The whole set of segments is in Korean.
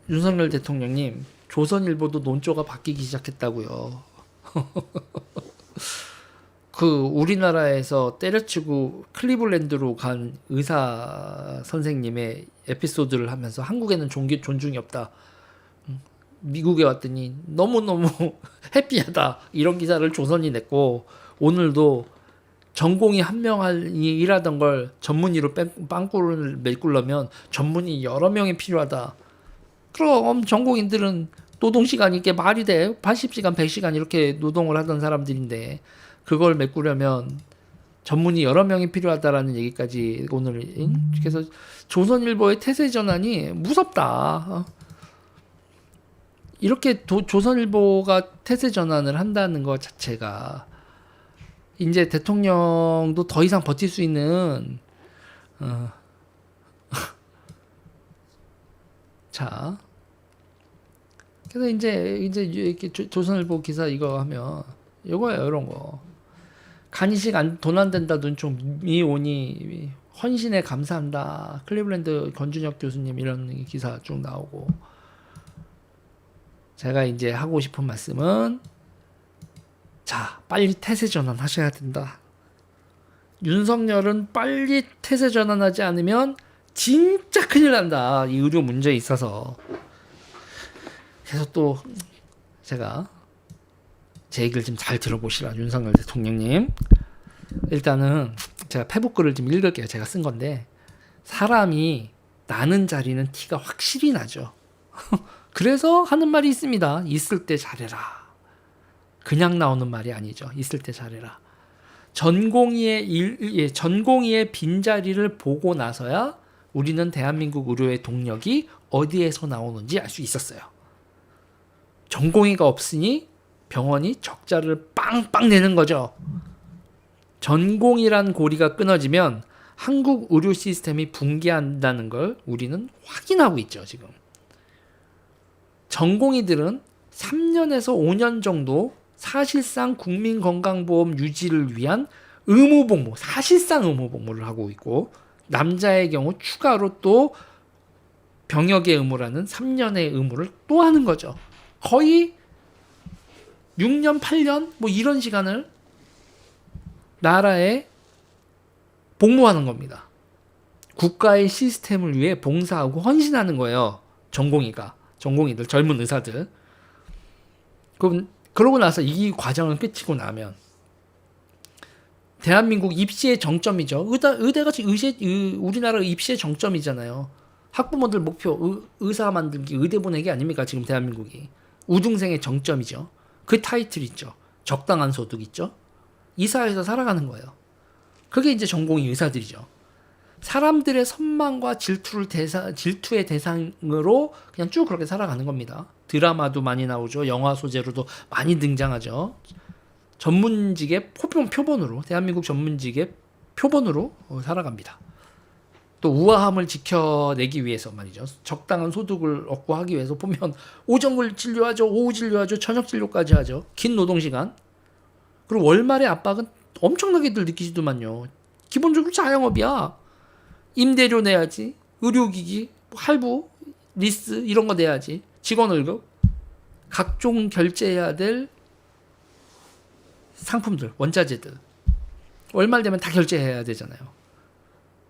윤석열 대통령님, 조선일보도 논조가 바뀌기 시작했다고요. 그 우리나라에서 때려치고 클리블랜드로 간 의사 선생님의 에피소드를 하면서 한국에는 존중이 없다. 미국에 왔더니 너무너무 해피하다. 이런 기사를 조선이 냈고, 오늘도 전공이 한 명이 일하던 걸 전문의로 빵꾸를 메꾸려면 전문의 여러 명이 필요하다. 그럼 전공인들은 노동시간이 이게 말이 돼. 80시간, 100시간 이렇게 노동을 하던 사람들인데 그걸 메꾸려면 전문의 여러 명이 필요하다라는 얘기까지 오늘. 그래서 조선일보의 태세 전환이 무섭다. 이렇게 조선일보가 태세 전환을 한다는 것 자체가 이제 대통령도 더 이상 버틸 수 있는 자, 그래서 이제 이렇게 조선일보 기사 이거 하면 이거예요, 이런 거. 간이식 돈 안 된다 눈총이 오니 헌신에 감사한다. 클리블랜드 권준혁 교수님 이런 기사 쭉 나오고. 제가 이제 하고 싶은 말씀은, 자, 빨리 태세 전환하셔야 된다. 윤석열은 빨리 태세 전환하지 않으면 진짜 큰일 난다. 이 의료 문제에 있어서. 그래서 또 제가 제 얘기를 좀 잘 들어보시라, 윤석열 대통령님. 일단은 제가 페북글을 좀 읽을게요. 제가 쓴 건데, 사람이 나는 자리는 티가 확실히 나죠. 그래서 하는 말이 있습니다. 있을 때 잘해라. 그냥 나오는 말이 아니죠. 있을 때 잘해라. 전공의의 빈자리를 보고 나서야 우리는 대한민국 의료의 동력이 어디에서 나오는지 알 수 있었어요. 전공의가 없으니 병원이 적자를 빵빵 내는 거죠. 전공이란 고리가 끊어지면 한국 의료 시스템이 붕괴한다는 걸 우리는 확인하고 있죠, 지금. 전공의들은 3년에서 5년 정도 사실상 국민건강보험 유지를 위한 의무복무, 사실상 의무복무를 하고 있고, 남자의 경우 추가로 또 병역의 의무라는 3년의 의무를 또 하는 거죠. 거의 6년, 8년 뭐 이런 시간을 나라에 복무하는 겁니다. 국가의 시스템을 위해 봉사하고 헌신하는 거예요. 전공의들, 젊은 의사들. 그러고 나서 이 과정을 끝이고 나면 대한민국 입시의 정점이죠. 의대가 우리나라 입시의 정점이잖아요. 학부모들 목표 의사 만들기, 의대 보내기 아닙니까? 지금 대한민국이 우등생의 정점이죠. 그 타이틀 있죠. 적당한 소득 있죠. 이 사회에서 살아가는 거예요. 그게 이제 전공의 의사들이죠. 사람들의 선망과 질투의 대상으로 그냥 쭉 그렇게 살아가는 겁니다. 드라마도 많이 나오죠. 영화 소재로도 많이 등장하죠. 전문직의 표본으로, 대한민국 전문직의 표본으로 살아갑니다. 또 우아함을 지켜내기 위해서 말이죠. 적당한 소득을 얻고 하기 위해서 보면 오전 진료하죠. 오후 진료하죠. 저녁 진료까지 하죠. 긴 노동시간. 그리고 월말의 압박은 엄청나게들 느끼시더만요. 기본적으로 자영업이야. 임대료 내야지. 의료기기, 할부, 리스 이런 거 내야지. 직원 월급. 각종 결제해야 될 상품들, 원자재들. 월말 되면 다 결제해야 되잖아요.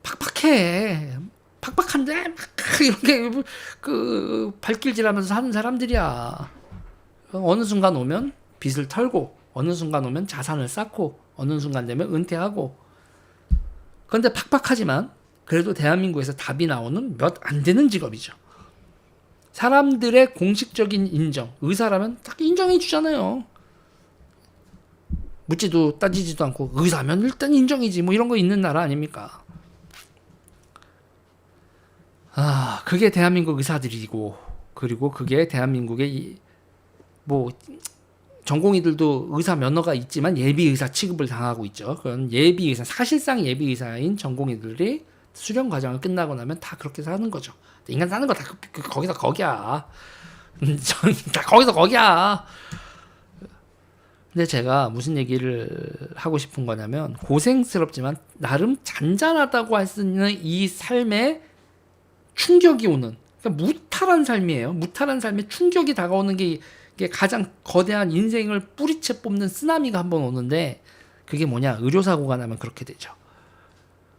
팍팍해. 팍팍한데 막 이렇게 발길질하면서 하는 사람들이야. 어느 순간 오면 빚을 털고, 어느 순간 오면 자산을 쌓고, 어느 순간 되면 은퇴하고. 그런데 팍팍하지만 그래도 대한민국에서 답이 나오는 몇 안 되는 직업이죠. 사람들의 공식적인 인정, 의사라면 딱 인정해 주잖아요. 묻지도 따지지도 않고 의사면 일단 인정이지 뭐 이런 거 있는 나라 아닙니까? 그게 대한민국 의사들이고, 그리고 그게 대한민국의 뭐 전공의들도 의사 면허가 있지만 예비 의사 취급을 당하고 있죠. 그런 예비 의사, 사실상 예비 의사인 전공의들이 수련 과정을 끝나고 나면 다 그렇게 사는 거죠. 인간 사는 거 다 거기서 거기야. 다 거기서 거기야. 근데 제가 무슨 얘기를 하고 싶은 거냐면, 고생스럽지만 나름 잔잔하다고 할 수 있는 이 삶에 충격이 오는, 그러니까 무탈한 삶이에요. 무탈한 삶에 충격이 다가오는 게 이게 가장 거대한 인생을 뿌리채 뽑는 쓰나미가 한번 오는데 그게 뭐냐? 의료사고가 나면 그렇게 되죠.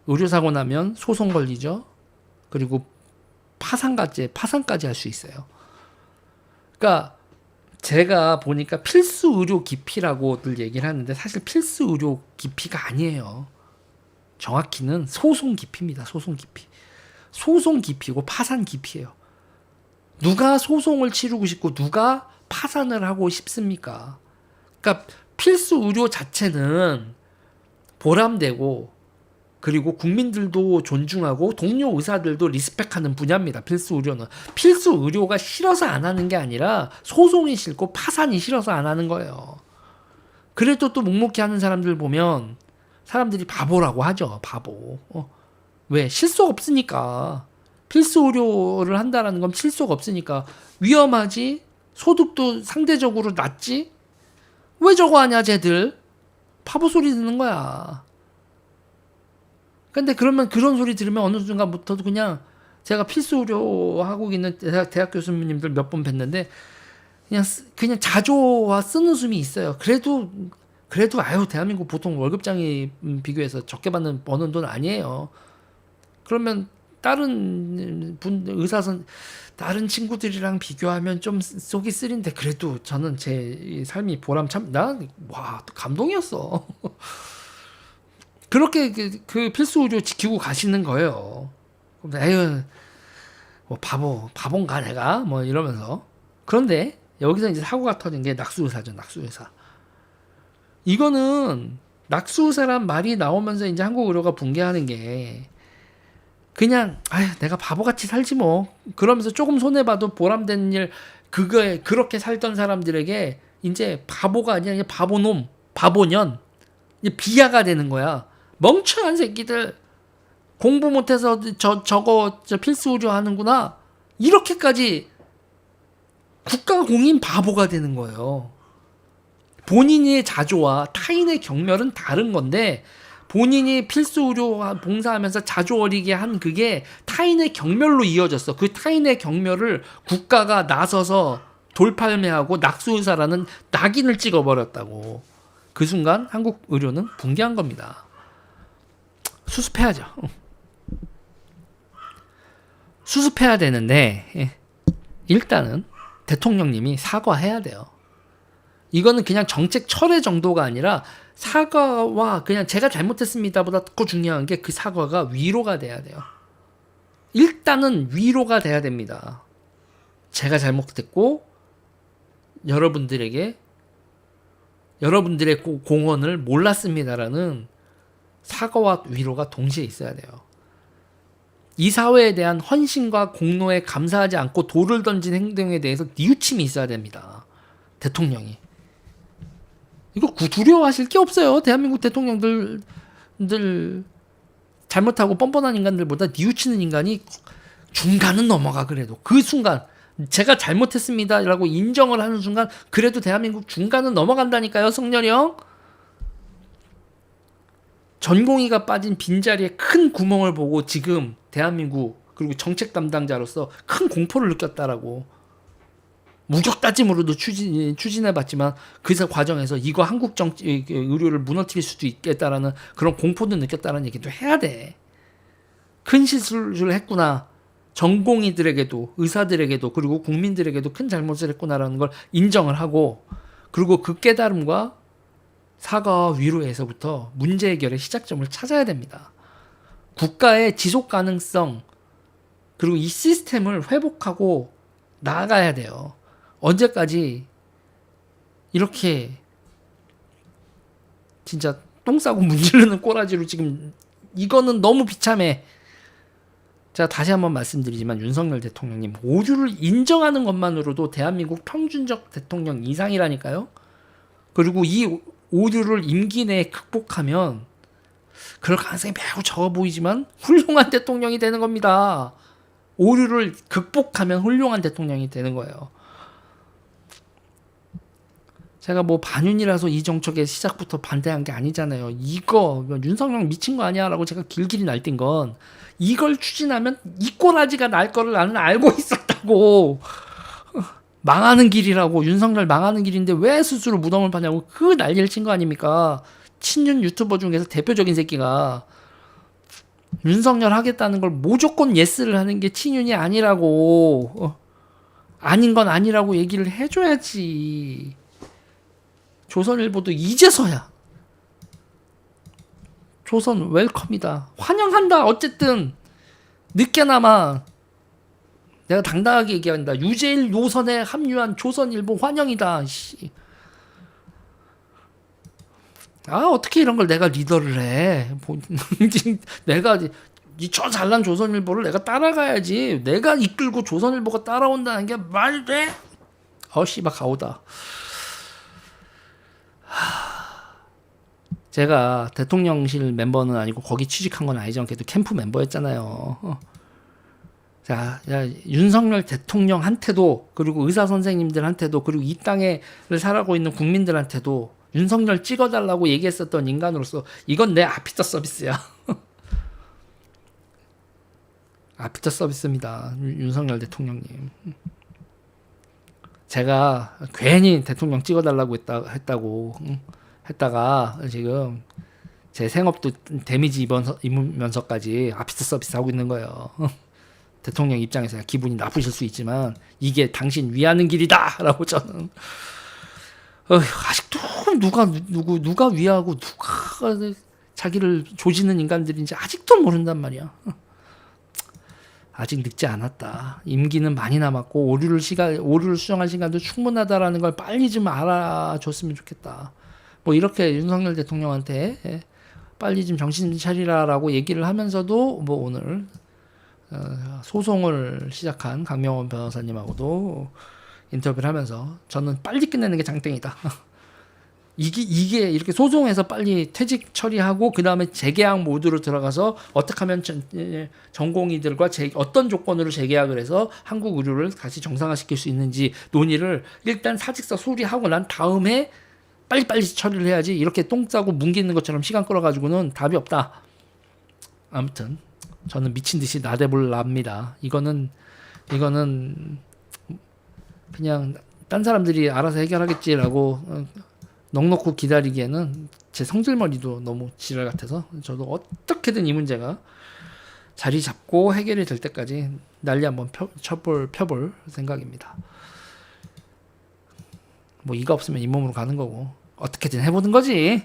의료사고 나면 소송 걸리죠. 그리고 파산까지 할 수 있어요. 그러니까 제가 보니까 필수 의료 기피라고들 얘기를 하는데 사실 필수 의료 기피가 아니에요. 정확히는 소송 기피입니다. 소송 기피. 소송 기피고 파산 기피예요. 누가 소송을 치르고 싶고 누가 파산을 하고 싶습니까? 그러니까 필수 의료 자체는 보람되고 그리고 국민들도 존중하고 동료 의사들도 리스펙하는 분야입니다. 필수 의료는. 필수 의료가 싫어서 안 하는 게 아니라 소송이 싫고 파산이 싫어서 안 하는 거예요. 그래도 또 묵묵히 하는 사람들 보면 사람들이 바보라고 하죠. 바보. 왜? 실속 없으니까. 필수 의료를 한다라는 건 실속 없으니까. 위험하지? 소득도 상대적으로 낮지? 왜 저거 하냐 쟤들? 바보 소리 듣는 거야. 근데 그러면 그런 소리 들으면 어느 순간부터도 그냥 제가 필수 의료 하고 있는 대학 교수님들 몇 번 뵀는데 그냥 자조와 쓴웃음이 있어요. 그래도 아유 대한민국 보통 월급장이 비교해서 적게 버는 돈 아니에요. 그러면 다른 다른 친구들이랑 비교하면 좀 속이 쓰린데 그래도 저는 제 삶이 와 감동이었어. 그렇게 그 필수 의료 지키고 가시는 거예요. 에휴 뭐 바본가 내가 뭐 이러면서. 그런데 여기서 이제 사고가 터진 게 낙수의사죠. 낙수의사. 이거는 낙수의사란 말이 나오면서 이제 한국 의료가 붕괴하는 게 그냥 아휴 내가 바보같이 살지 뭐 그러면서 조금 손해봐도 보람된 일 그거에 그렇게 살던 사람들에게 이제 바보가 아니라 이제 바보놈 바보년 이제 비하가 되는 거야. 멍청한 새끼들 공부 못해서 저거 필수 의료 하는구나 이렇게까지 국가 공인 바보가 되는 거예요. 본인의 자조와 타인의 경멸은 다른 건데 본인이 필수 의료 봉사하면서 자조 어리게 한 그게 타인의 경멸로 이어졌어. 그 타인의 경멸을 국가가 나서서 돌팔매하고 낙수의사라는 낙인을 찍어버렸다고. 그 순간 한국 의료는 붕괴한 겁니다. 수습해야죠. 수습해야 되는데 일단은 대통령님이 사과해야 돼요. 이거는 그냥 정책 철회 정도가 아니라 사과와 그냥 제가 잘못했습니다보다 더 중요한 게 그 사과가 위로가 돼야 돼요. 일단은 위로가 돼야 됩니다. 제가 잘못했고 여러분들의 공헌을 몰랐습니다라는 사과와 위로가 동시에 있어야 돼요. 이 사회에 대한 헌신과 공로에 감사하지 않고 돌을 던진 행동에 대해서 뉘우침이 있어야 됩니다. 대통령이. 이거 두려워하실 게 없어요. 대한민국 대통령들 잘못하고 뻔뻔한 인간들보다 뉘우치는 인간이 중간은 넘어가. 그래도 그 순간 제가 잘못했습니다라고 인정을 하는 순간 그래도 대한민국 중간은 넘어간다니까요. 성렬이 형. 전공의가 빠진 빈자리에 큰 구멍을 보고 지금 대한민국 그리고 정책 담당자로서 큰 공포를 느꼈다라고. 무력 따짐으로도 추진해봤지만 그 과정에서 이거 한국 의료를 무너뜨릴 수도 있겠다라는 그런 공포도 느꼈다는 얘기도 해야 돼. 큰 실수를 했구나. 전공의들에게도 의사들에게도 그리고 국민들에게도 큰 잘못을 했구나라는 걸 인정을 하고 그리고 그 깨달음과 사과와 위로에서부터 문제 해결의 시작점을 찾아야 됩니다. 국가의 지속 가능성 그리고 이 시스템을 회복하고 나아가야 돼요. 언제까지 이렇게 진짜 똥 싸고 문지르는 꼬라지로 지금 이거는 너무 비참해. 제가 다시 한번 말씀드리지만 윤석열 대통령님 오류를 인정하는 것만으로도 대한민국 평균적 대통령 이상이라니까요. 그리고 이 오류를 임기 내에 극복하면 그럴 가능성이 매우 적어 보이지만 훌륭한 대통령이 되는 겁니다. 오류를 극복하면 훌륭한 대통령이 되는 거예요. 제가 뭐 반윤이라서 이 정책에 시작부터 반대한 게 아니잖아요. 이거 윤석열 미친 거 아니야라고 제가 길길이 날뛴 건 이걸 추진하면 이 꼬라지가 날 거를 나는 알고 있었다고. 망하는 길이라고, 윤석열 망하는 길인데 왜 스스로 무덤을 파냐고 그 난리를 친 거 아닙니까? 친윤 유튜버 중에서 대표적인 새끼가 윤석열 하겠다는 걸 무조건 예스를 하는 게 친윤이 아니라고, 아닌 건 아니라고 얘기를 해줘야지. 조선일보도 이제서야 조선 웰컴이다, 환영한다, 어쨌든 늦게나마 내가 당당하게 얘기한다. 유재일 노선에 합류한 조선일보 환영이다. 씨. 아, 어떻게 이런 걸 내가 리더를 해? 내가 저 잘난 조선일보를 내가 따라가야지. 내가 이끌고 조선일보가 따라온다는 게 말이 돼? 씨발 가오다. 제가 대통령실 멤버는 아니고 거기 취직한 건 아니지만 그래도 캠프 멤버였잖아요. 자, 윤석열 대통령한테도, 그리고 의사 선생님들한테도, 그리고 이 땅에 살아가고 있는 국민들한테도 윤석열 찍어달라고 얘기했었던 인간으로서 이건 내 아피터 서비스야. 아피터 서비스입니다. 윤석열 대통령님. 제가 괜히 대통령 찍어달라고 했다가 지금 제 생업도 데미지 입으면서까지 아피터 서비스 하고 있는 거예요. 대통령 입장에서 기분이 나쁘실 수 있지만 이게 당신 위하는 길이다라고 저는 아직도 누가 위하고 누가 자기를 조지는 인간들인지 아직도 모른단 말이야. 아직 늦지 않았다. 임기는 많이 남았고 오류를 수정할 시간도 충분하다라는 걸 빨리 좀 알아줬으면 좋겠다. 뭐 이렇게 윤석열 대통령한테 빨리 좀 정신 차리라라고 얘기를 하면서도 뭐 오늘 소송을 시작한 강명원 변호사님하고도 인터뷰를 하면서 저는 빨리 끝내는 게 장땡이다. 이게 이렇게 소송해서 빨리 퇴직 처리하고 그 다음에 재계약 모드로 들어가서 어떻게 하면 전공의들과 어떤 조건으로 재계약을 해서 한국 의료를 다시 정상화시킬 수 있는지 논의를 일단 사직서 수리하고 난 다음에 빨리빨리 처리를 해야지 이렇게 똥 싸고 뭉개는 것처럼 시간 끌어가지고는 답이 없다. 아무튼 저는 미친 듯이 나대볼랍니다. 이거는 그냥 딴 사람들이 알아서 해결하겠지라고 넉넉히 기다리기에는 제 성질머리도 너무 지랄 같아서 저도 어떻게든 이 문제가 자리 잡고 해결이 될 때까지 난리 한번 펴볼 생각입니다. 뭐 이가 없으면 잇몸으로 가는 거고 어떻게든 해보는 거지.